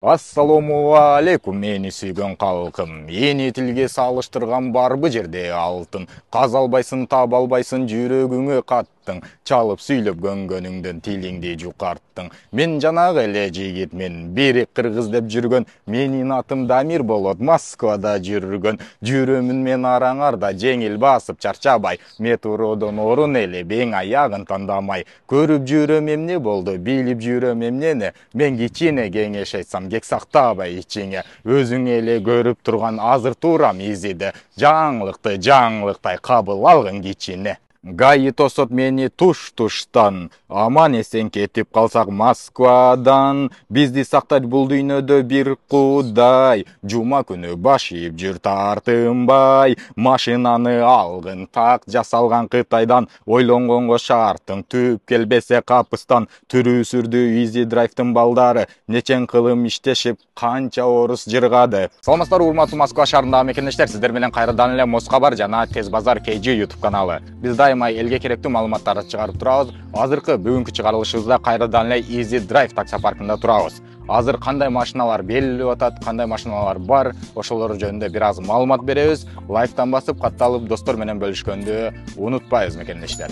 Ассаламу алейкум, мени сүйгөн калкым. Эни тилге салыштырган барбы жерде алтын. Каз албайсың, таба албайсың, жүрөгүңө каттың. Чалып сүйлөп көнгөнүңдөн тилиңди жукарттың. Мен жанагы эле жигитмен, бери кыргыз деп жүргөн. Менин атым Дамир болот, Москвада жүргөн. Жүрөмүн мен араңарда жеңил басып чарчабай. Метродон орун эле бең аягын тандамай. Көрүп жүрөм эмне болду, билип жүрөм эмнени. Мен кичине кеңеш айтсам, кек сактабай ичиңе. Өзүң эле көрүп турган азыр турам изиде. Жаңылыктай кабыл алгын кичине. Гайы тосот мени туш-туштан, аман эсен кетип калсак Москвадан. Бизди сактать бул дүйнөдө бир Кудай. Жума күнү баш ийип жүр тартынбай. Машинаны алгын так жасалган Кытайдан. Ойлонгонго шартың түп келбесе капыстан. Түрү сүрдү Easy Drive'тын балдары. Нечен кылым иштешип канча орус жыргады. Саламатсыздар, урматтуу Москва шаарындагы мекендештер. Сиздер менен кайрадан эле Москабар жана Тез базар KG YouTube каналы. Биз дайыма элге керектүү маалыматтарды чыгарып турабыз. Азыркы бүгүнкү чыгарылышыбызда кайрадан эле Easy Drive такси паркында турабыз. Азыр кандай машиналар белгилеп атат, кандай машиналар бар, ошолор жөнүндө бир аз маалымат беребиз. Лайктан басып, катталып, достор менен бөлүшкөндү унутпайбыз мекендештер.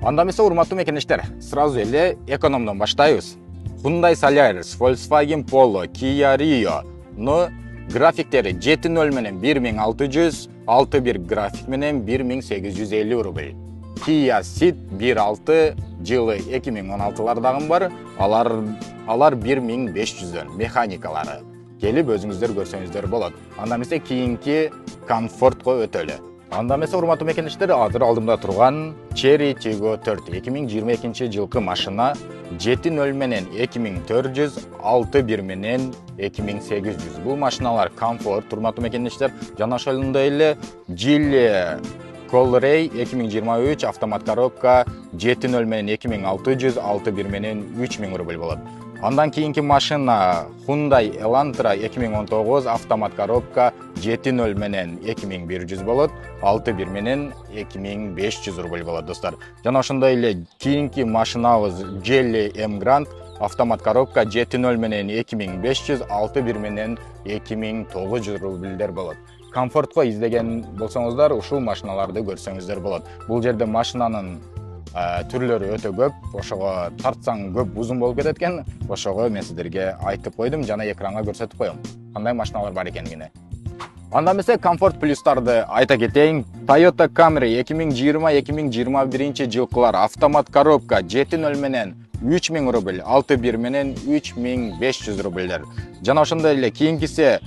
Анда эмесе, урматтуу мекендештер, сразу эле экономдон баштайбыз. Hyundai Solaris, Volkswagen Polo, Kia Rio. Графиктери 7.0 менен 1600, 6.1 график менен 1850 рубль. Kia Ceed 1.6 жылы 2016-лардагы бар, алар 1500дөн механикалары. Келип өзүңүздөр көрсөңүздөр болот. Анда эмесе кийинки комфортко өтөлү. Анда эмесе, урматтуу мекендештер, азыр алдымда турган Chery Tiggo 4 2022 жылкы машина 7.0 менен 2400, 6.1 менен 2800. Бул машиналар комфорт, урматтуу мекендештер. Жана ошондой эле Geely Colray 2023 автомат коробка 7.0 менен 2600, 6.1 менен 3000 рубль болот. Андан кийинки машина Hyundai Elantra 2019 автомат коробка 7.0 менен 2100 болот, 6.1 менен 2500 рубль болот, достор. Жана ошондой эле кийинки машинабыз Geely M Grand автомат коробка 7.0 менен 2500, 6.1 менен 2900 рубльдер болот. Комфортко издеген болсоңуздар, ушул машиналарды көрсөңүздөр болот. Бул жерде машинанын түрлөрү өтө көп, ошого тартсаң көп узун болуп кетет экен. Ошого мен сиздерге айтып койдум жана экранга көрсөтүп коем кандай машиналар бар экенин. Анда эмесе, комфорт плюстарды айта кетейин. Toyota Camry 2020-2021 жылкылар автомат коробка 7.0 менен 3000 рубль, 6.1 менен 3500 рубльдер. Жана ошондой эле кийинкиси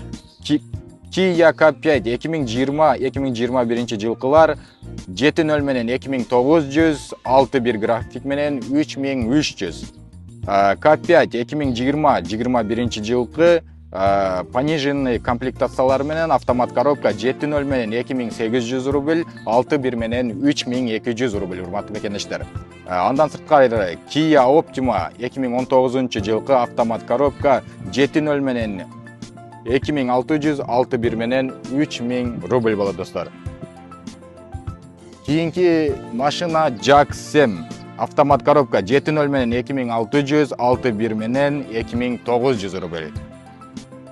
Kia K5 2020-2021 жылкылар 7.0 менен 2900, 6.1 график менен 3300. K5 2020-21 жылкы пониженный комплектациялар менен автомат коробка 7.0 менен 2800 рубль, 6.1 менен 3200 рубль, урматтуу мекендештер. Андан сырткары Kia Optima 2019 жылкы автомат коробка 7.0 менен 2600, 6.1 менен 3000 рубль болот, достор. Кийинки машина Jax-7 автомат коробка 7.0 менен 2600, 6.1 менен 2900 рубль.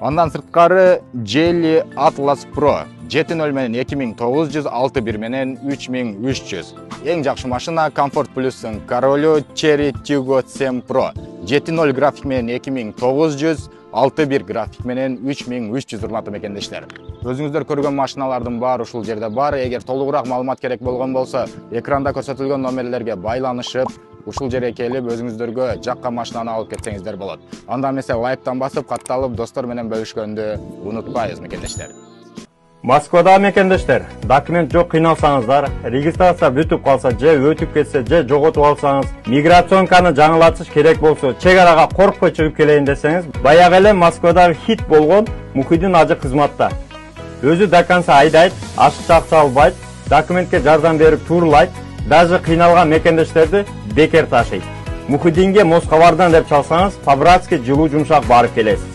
Андан сырткары Geely Atlas Pro 7.0 менен 2900, 6.1 менен 3300. Эң жакшы машина Comfort Plus'ун королу Chery Tiggo 7 Pro 7.0 график менен 2900, 6.1 график менен 3300, урматтуу мекендештер. Өзүңүздөр көргөн машиналардын баары ушул жерде бар. Эгер толугураак маалымат керек болгон болсо, экранда көрсөтүлгөн номерлерге байланышып, ушул жерге келип өзүңүздөргө жакка машинаны алып кетсеңиздер болот. Анда эмесе, лайктан басып, катталып, достор менен бөлүшкөндү унутпайбыз мекендештер. Москвада мекендештер, документ жок кыйналсаңыздар, регистрация бүтүп калса же өтүп кетсе же жоготуп алсаңыз, миграционканы жаңылатыш керек болсо, чек арага коркпой чыгып келейин десеңиз, баягы эле Москвадагы хит болгон Мухиддин ажы кызматта. Өзү до конца айдайт, ашыкча акча албайт, документке жардам берип турлайт, даже кыйналган мекендештерди бекер ташыйт. Мухиддинге Москабардан деп чалсаңыз, по-братски жылуу жумшак барып келесиз.